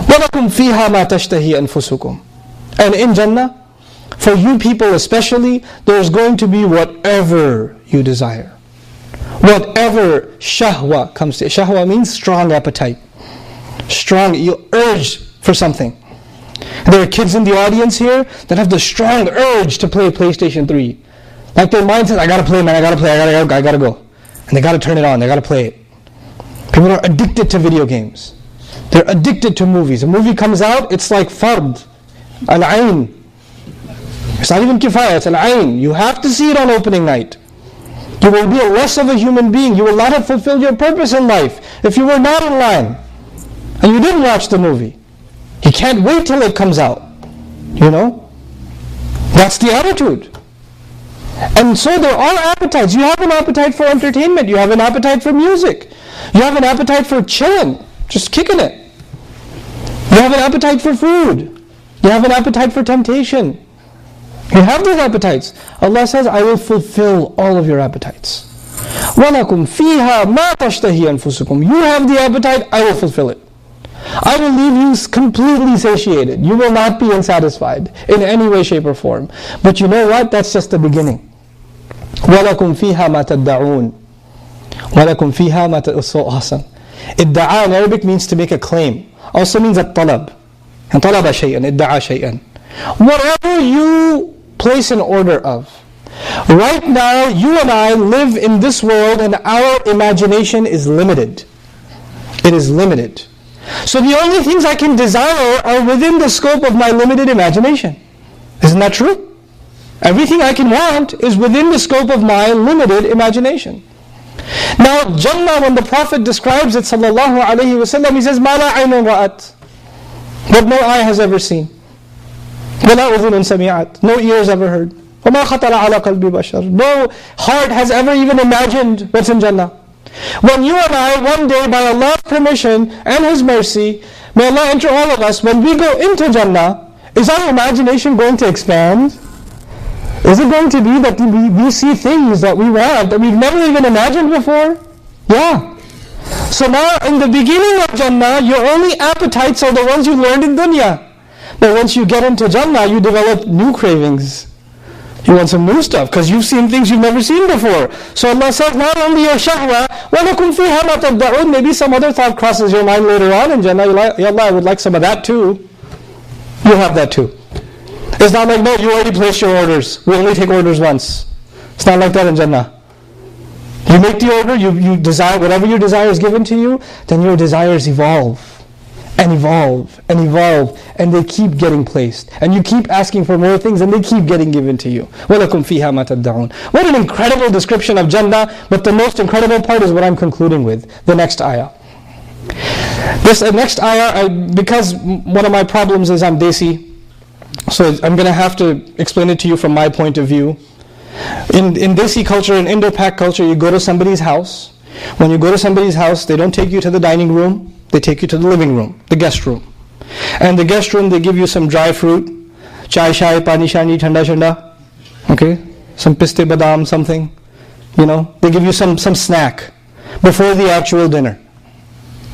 وَلَكُمْ فِيهَا مَا تَشْتَهِي أَنفُسُكُمْ. And in Jannah, for you people especially, there's going to be whatever you desire. Whatever shahwa comes to. Shahwa means strong appetite. Strong, you urge for something. There are kids in the audience here that have the strong urge to play PlayStation 3. Like their mind says, I gotta play, man, I gotta play, I gotta go. And they gotta turn it on, they gotta play it. People are addicted to video games. They're addicted to movies. A movie comes out, it's like fard, al-ayn. It's not even kifaya, it's al-ayn. You have to see it on opening night. You will be less of a human being. You will not have fulfilled your purpose in life if you were not in line and you didn't watch the movie. You can't wait till it comes out. You know? That's the attitude. And so there are appetites. You have an appetite for entertainment. You have an appetite for music. You have an appetite for chilling, just kicking it. You have an appetite for food. You have an appetite for temptation. You have those appetites. Allah says, I will fulfill all of your appetites. وَلَكُمْ فِيهَا مَا تَشْتَهِي أَنفُسُكُمْ. You have the appetite, I will fulfill it. I will leave you completely satiated. You will not be unsatisfied in any way, shape, or form. But you know what? That's just the beginning. وَلَكُمْ فِيهَا مَا تَدَّعُونَ. وَلَكُمْ فِيهَا مَا تَدَّعُونَ. So awesome. Idda'a in Arabic means to make a claim. Also means at-talab. And talaba shay'an, idda'a shay'an. Whatever you place an order of. Right now, you and I live in this world and our imagination is limited. It is limited. So the only things I can desire are within the scope of my limited imagination. Isn't that true? Everything I can want is within the scope of my limited imagination. Now, Jannah, when the Prophet describes it, sallallahu alayhi wasallam, he says, مَا لَا عَيْنٌ رَأَتْ. What no eye has ever seen. وَلَا أُذُنٌ سَمِعَتْ. No ears ever heard. وَمَا خَطَرَ عَلَى قَلْبِ بَشَرٍ. No heart has ever even imagined what's in Jannah. When you and I, one day, by Allah's permission and His mercy, may Allah enter all of us, when we go into Jannah, is our imagination going to expand? Is it going to be that we see things that we want, that we've never even imagined before? Yeah. So now, in the beginning of Jannah, your only appetites are the ones you learned in dunya. But once you get into Jannah, you develop new cravings. You want some new stuff, because you've seen things you've never seen before. So Allah says, not only your shahwa, وَلَكُمْ فِيهَا مَا تَدَّعُونَ. Maybe some other thought crosses your mind later on in Jannah. You're like, Ya Allah, I would like some of that too. You have that too. It's not like, no, you already placed your orders. We only take orders once. It's not like that in Jannah. You make the order, you desire, whatever your desire is given to you, then your desires evolve. And evolve, and evolve, and they keep getting placed. And you keep asking for more things, and they keep getting given to you. وَلَكُمْ فِيهَا مَا تَدَّعُونَ. What an incredible description of Jannah, but the most incredible part is what I'm concluding with, the next ayah. This next ayah, because one of my problems is I'm Desi, so I'm going to have to explain it to you from my point of view. In Desi culture, in Indo-Pak culture, you go to somebody's house. When you go to somebody's house, they don't take you to the dining room. They take you to the living room, the guest room. And the guest room, they give you some dry fruit, chai shai, pani shani, thanda shanda, okay? Some piste badam, something, you know? They give you some snack before the actual dinner,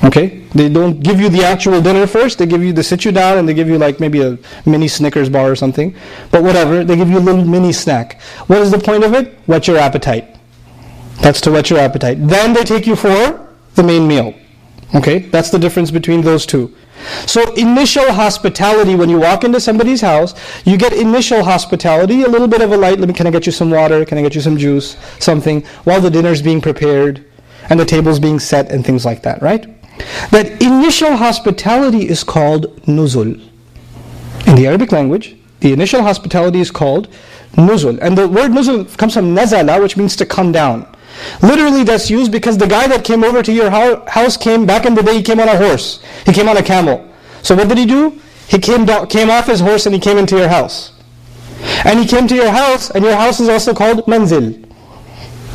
okay? They don't give you the actual dinner first, they sit you down and they give you like maybe a mini Snickers bar or something. But whatever, they give you a little mini snack. What is the point of it? Whet your appetite. That's to whet your appetite. Then they take you for the main meal. Okay, that's the difference between those two. So initial hospitality, when you walk into somebody's house, you get initial hospitality, a little bit of a light, can I get you some water, can I get you some juice, something, while the dinner's being prepared, and the table's being set, and things like that, right? That initial hospitality is called nuzul. In the Arabic language, the initial hospitality is called nuzul. And the word nuzul comes from nazala, which means to come down. Literally that's used because the guy that came over to your house came, back in the day, he came on a horse. He came on a camel. So what did he do? He came off his horse and he came into your house. And he came to your house, and your house is also called manzil.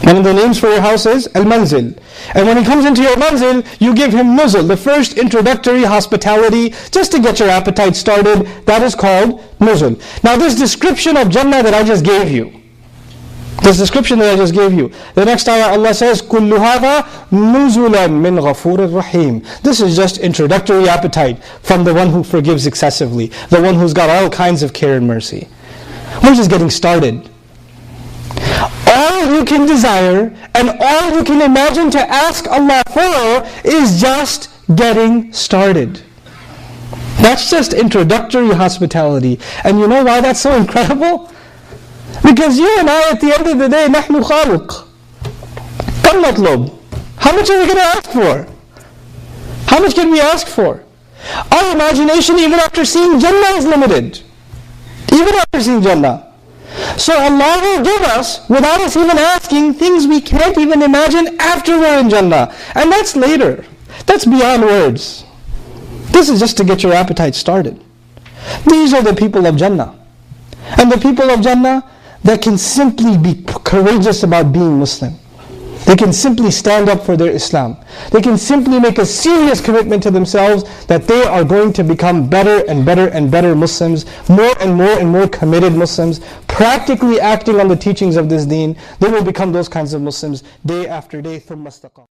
One of the names for your house is al-manzil. And when he comes into your manzil, you give him nuzul, the first introductory hospitality, just to get your appetite started. That is called nuzul. Now this description of Jannah that I just gave you, This description that I just gave you. The next ayah Allah says, كُلُّ هَذَا نُزُلًا مِّن غَفُورٍ رَحِيمٍ. This is just introductory appetite from the one who forgives excessively, the one who's got all kinds of care and mercy. We're just getting started. All you can desire and all you can imagine to ask Allah for is just getting started. That's just introductory hospitality. And you know why that's so incredible? Because you and I, at the end of the day, نحن خالق. كم مطلوب? How much are we going to ask for? How much can we ask for? Our imagination, even after seeing Jannah, is limited. Even after seeing Jannah. So Allah will give us, without us even asking, things we can't even imagine after we're in Jannah. And that's later. That's beyond words. This is just to get your appetite started. These are the people of Jannah. And the people of Jannah that can simply be courageous about being Muslim. They can simply stand up for their Islam. They can simply make a serious commitment to themselves that they are going to become better and better and better Muslims, more and more committed Muslims, practically acting on the teachings of this deen. They will become those kinds of Muslims day after day. ثُمَّ اسْتَقَامُوا.